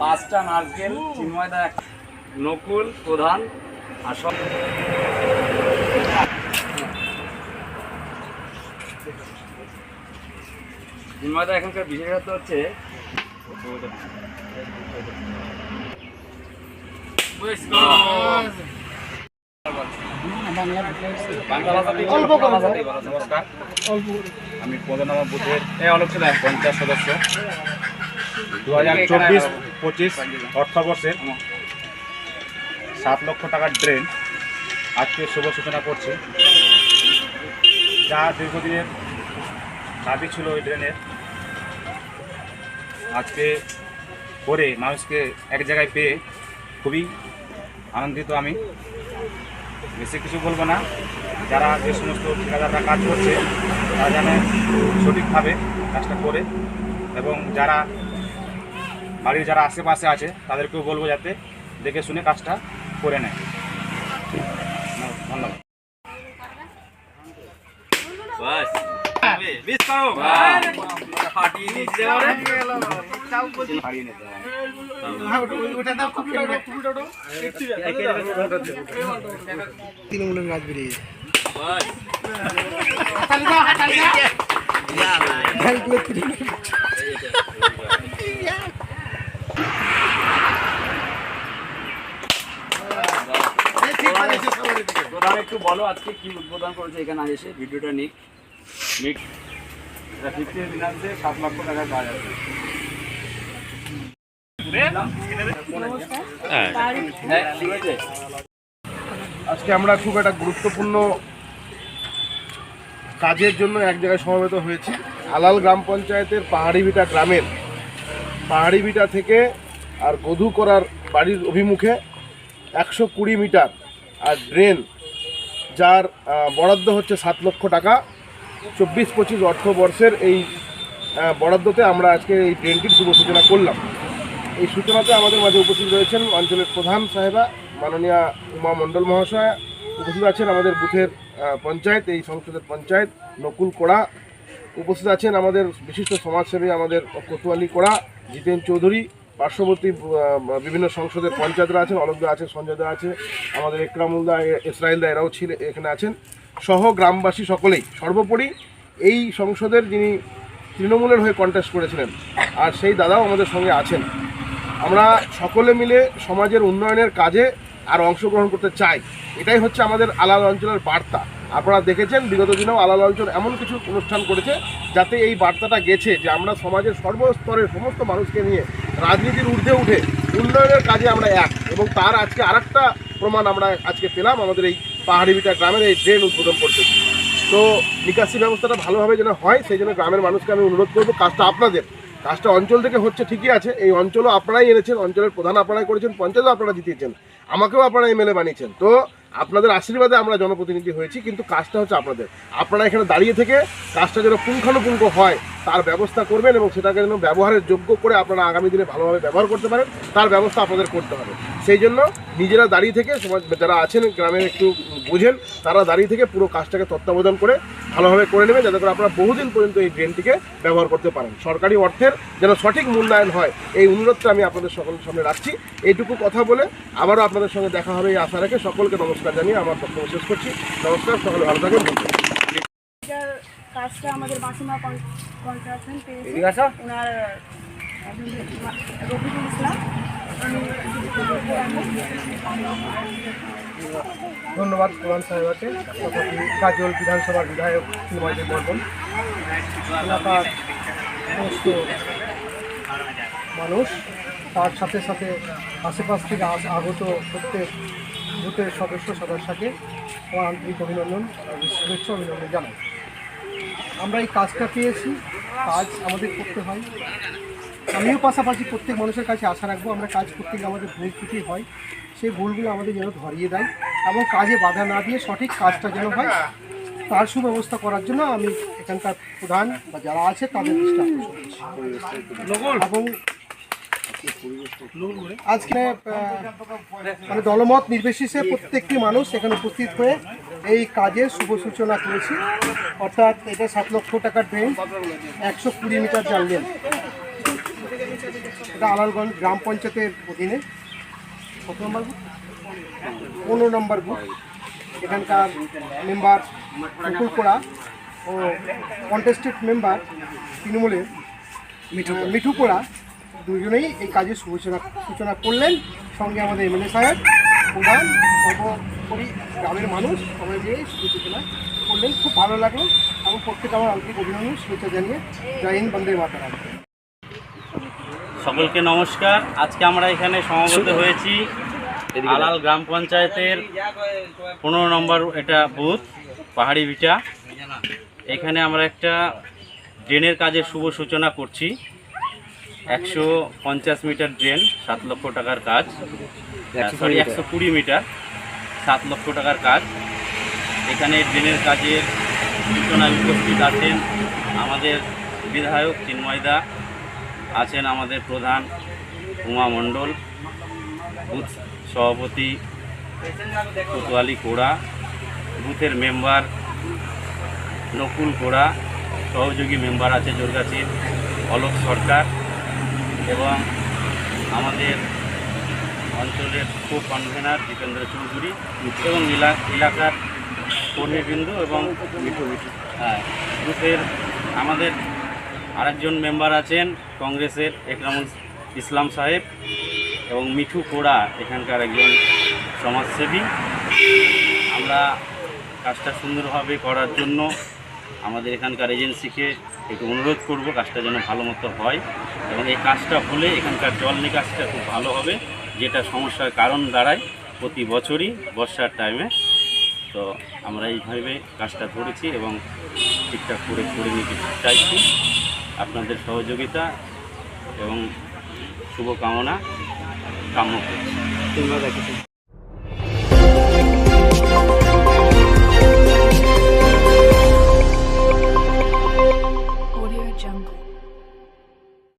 5টা নারকেল, চিন্ময়দা, নকুল প্রধান আর সব চিন্ময়দা এখানকার বিশেষত্ব হচ্ছে নমস্কার, আমি 15 নম্বর বুথের পঞ্চায়েত সদস্য। 2024-25 অর্থবর্ষের 7 লক্ষ টাকার ড্রেন আজকে শুভ সূচনা করছি। যা দীর্ঘদিনের দাবি ছিল ওই ড্রেনের, আজকে করে মানুষকে এক জায়গায় পেয়ে খুবই আনন্দিত। আমি বেশি কিছু বলবো না। যারা যে সমস্ত ঠিকাদাররা কাজ করছে তারা যেন সঠিকভাবে কাজটা করে, এবং যারা বাড়ির যারা আশেপাশে আছে তাদেরকেও বলবো যাতে দেখে শুনে কাজটা করে নেয়। ধন্যবাদ। তৃণমূলের গাছ বেরিয়ে প্রধান একটু বলো আজকে কি উদ্বোধন করেছে এখানে এসে, ভিডিওটা নিক। 50 দিনান্তে 7 লক্ষ টাকার কাজ আছে। আজকে আমরা খুব একটা গুরুত্বপূর্ণ কাজের জন্য এক জায়গায় সমবেত হয়েছি। আলাল গ্রাম পঞ্চায়েতের পাহাড়িভিটা গ্রামের পাহাড়িভিটা থেকে আর গধু করার বাড়ির অভিমুখে 120 মিটার আর ড্রেন, যার বরাদ্দ হচ্ছে 7 লক্ষ টাকা। 24-25 অর্থবর্ষের এই বরাদ্দতে আমরা আজকে এই ড্রেনটির শুভ সূচনা করলাম। এই সূচনাতে আমাদের মাঝে উপস্থিত রয়েছেন অঞ্চলের প্রধান সাহেবা মাননীয়া উমা মণ্ডল মহাশয়া, উপস্থিত আছেন আমাদের বুথের পঞ্চায়েত, এই সংসদের পঞ্চায়েত নকুল কোড়া, উপস্থিত আছেন আমাদের বিশিষ্ট সমাজসেবী আমাদের কোতোয়ালি কোড়া, জিতেন চৌধুরী, পার্শ্ববর্তী বিভিন্ন সংসদের পঞ্চায়েতরা আছেন, অলোকদা আছে, সঞ্জয়দা আছে, আমাদের একরামুলদা, ইসরায়েলদা, এরাও এখানে আছেন, সহ গ্রামবাসী সকলেই। সর্বোপরি এই সংসদের যিনি তৃণমূলের হয়ে কন্টেস্ট করেছিলেন আর সেই দাদাও আমাদের সঙ্গে আছেন। আমরা সকলে মিলে সমাজের উন্নয়নের কাজে আর অংশগ্রহণ করতে চাই, এটাই হচ্ছে আমাদের আলাল অঞ্চলের বার্তা। আপনারা দেখেছেন বিগত দিনেও আলাল অঞ্চল এমন কিছু অনুষ্ঠান করেছে যাতে এই বার্তাটা গেছে যে আমরা সমাজের সর্বস্তরের সমস্ত মানুষকে নিয়ে রাজনীতির ঊর্ধ্বে উঠে উন্নয়নের কাজে আমরা এক, এবং তার আজকে আরেকটা প্রমাণ আমরা আজকে পেলাম আমাদের এই পাহাড়িভিটা গ্রামের এই ড্রেন উদ্বোধন করতে। তো নিকাশি ব্যবস্থাটা ভালোভাবে যেন হয় সেই জন্য গ্রামের মানুষকে আমি অনুরোধ করবো, কাজটা আপনাদের, কাজটা অঞ্চল থেকে হচ্ছে ঠিকই আছে, এই অঞ্চলও আপনারাই এনেছেন, অঞ্চলের প্রধান আপনারাই করেছেন, পঞ্চায়েতও আপনারা জিতিয়েছেন, আমাকেও আপনারা এমএলএ বানিয়েছেন। তো আপনাদের আশীর্বাদে আমরা জনপ্রতিনিধি হয়েছি, কিন্তু কাজটা হচ্ছে আপনাদের। আপনারা এখানে দাঁড়িয়ে থেকে কাজটা যেন পুঙ্খানুপুঙ্খ হয় তার ব্যবস্থা করবেন, এবং সেটাকে যেন ব্যবহারের যোগ্য করে আপনারা আগামী দিনে ভালোভাবে ব্যবহার করতে পারেন তার ব্যবস্থা আপনাদের করতে হবে। সেই জন্য নিজেরা দাঁড়িয়ে থেকে, সমাজ যারা আছেন গ্রামে একটু বুঝেন, তারা দাঁড়িয়ে থেকে পুরো কাজটাকে তত্ত্বাবধান করে ভালোভাবে করে নেবেন, যাতে করে আপনারা বহুদিন পর্যন্ত এই ড্রেনটিকে ব্যবহার করতে পারেন। সরকারি অর্থের যেন সঠিক মূল্যায়ন হয় এই অনুরোধটা আমি আপনাদের সকলের সামনে রাখছি। এইটুকু কথা বলে আবারও আপনাদের সঙ্গে দেখা হবে এই আশা রেখে সকলকে নমস্কার জানিয়ে আমার বক্তব্য শেষ করছি। নমস্কার, সকলে ভালো থাকেন। কাজটা আমাদের বাসিমা কন্ট্রাকশন পেয়েছে, ওনার রফিকুল ইসলাম। ধন্যবাদ প্রধান সাহেবাকে, কাজল বিধানসভার বিধায়ক চিন্ময়দেব বর্মন, এলাকার সমস্ত মানুষ, তার সাথে সাথে আশেপাশ থেকে আগত প্রত্যেক বুথের সদস্যকে আমার আন্তরিক অভিনন্দন, শুভেচ্ছা অভিনন্দন জানাই। আমরা এই কাজটা পেয়েছি, কাজ আমাদের করতে হয়। আমিও পাশাপাশি প্রত্যেক মানুষের কাছে আশা রাখবো, আমরা কাজ করতে গিয়ে আমাদের ভুল ত্রুটি হয়, সেই ভুলগুলো আমাদের যেন ধরিয়ে দেয় এবং কাজে বাধা না দিয়ে সঠিক কাজটা যেন হয় তার সুব্যবস্থা করার জন্য আমি এখানকার প্রধান বা যারা আছে তাদের দৃষ্টি আকর্ষণ এবং আজকে মানে দলমত নির্বিশেষে প্রত্যেকটি মানুষ এখানে উপস্থিত হয়ে এই কাজের শুভ সূচনা করেছি। অর্থাৎ এটা 7 লক্ষ টাকার ড্রেন, 120 মিটার জানলেন, এটা আলালগঞ্জ গ্রাম পঞ্চায়েতের অধীনে কত নম্বর বুথ? 15 নম্বর বুথ। এখানকার মেম্বার মুকুল কোড়া ও কন্টেস্টেড মেম্বার তৃণমূলের মিঠু কোড়া দুজনেই এই কাজের সূচনা করলেন। সঙ্গে আমাদের এমএলএ সাহেব, প্রধান, সর্বোপরি গ্রামের মানুষ সবাই মিলে সূচনা করলেন। খুব ভালো লাগলো এবং প্রত্যেকে আমার আন্তরিক অভিনন্দন শুভেচ্ছা জানিয়ে জয় হিন্দ, বন্দে মাতরম। সকলকে নমস্কার। আজকে আমরা এখানে সমবেত হয়েছি আলাল গ্রাম পঞ্চায়েতের 15 নম্বর এটা বুথ পাহাড়ি ভিটা। এখানে আমরা একটা ড্রেনের কাজের শুভ সূচনা করছি। 150 মিটার ড্রেন, 7 লক্ষ টাকার কাজ। 120 মিটার, 7 লক্ষ টাকার কাজ। এখানে ড্রেনের কাজের সূচনায় উপস্থিত আছেন আমাদের বিধায়ক চিন্ময়দা, আছেন আমাদের প্রধান উমা মণ্ডল, বুথ সভাপতি কোতোয়ালি কোড়া, বুথের মেম্বার নকুল কোড়া, সহযোগী মেম্বার আছে জোরগাছির অলোক সরকার এবং আমাদের অঞ্চলের কো কনভেনার দীপেন্দ্র চৌধুরী এবং এলাকার কর্মীবৃন্দ এবং হ্যাঁ বুথের আমাদের আরেকজন মেম্বার আছেন কংগ্রেসের একরামুল ইসলাম সাহেব এবং মিঠু কোড়া এখানকার একজন সমাজসেবী। আমরা কাজটা সুন্দরভাবে করার জন্য আমাদের এখানকার এজেন্সিকে একটু অনুরোধ করব কাজটা যেন ভালো মতো হয় এবং এই কাজটা হলে এখানকার জল নিকাশটা খুব ভালো হবে, যেটা সমস্যার কারণ দাঁড়ায় প্রতি বছরই বর্ষার টাইমে। তো আমরা এইভাবে কাজটা ধরেছি এবং ঠিকঠাক করে নিতে চাইছি। আপনাদের সহযোগিতা এবং শুভকামনা কাম্য করছি।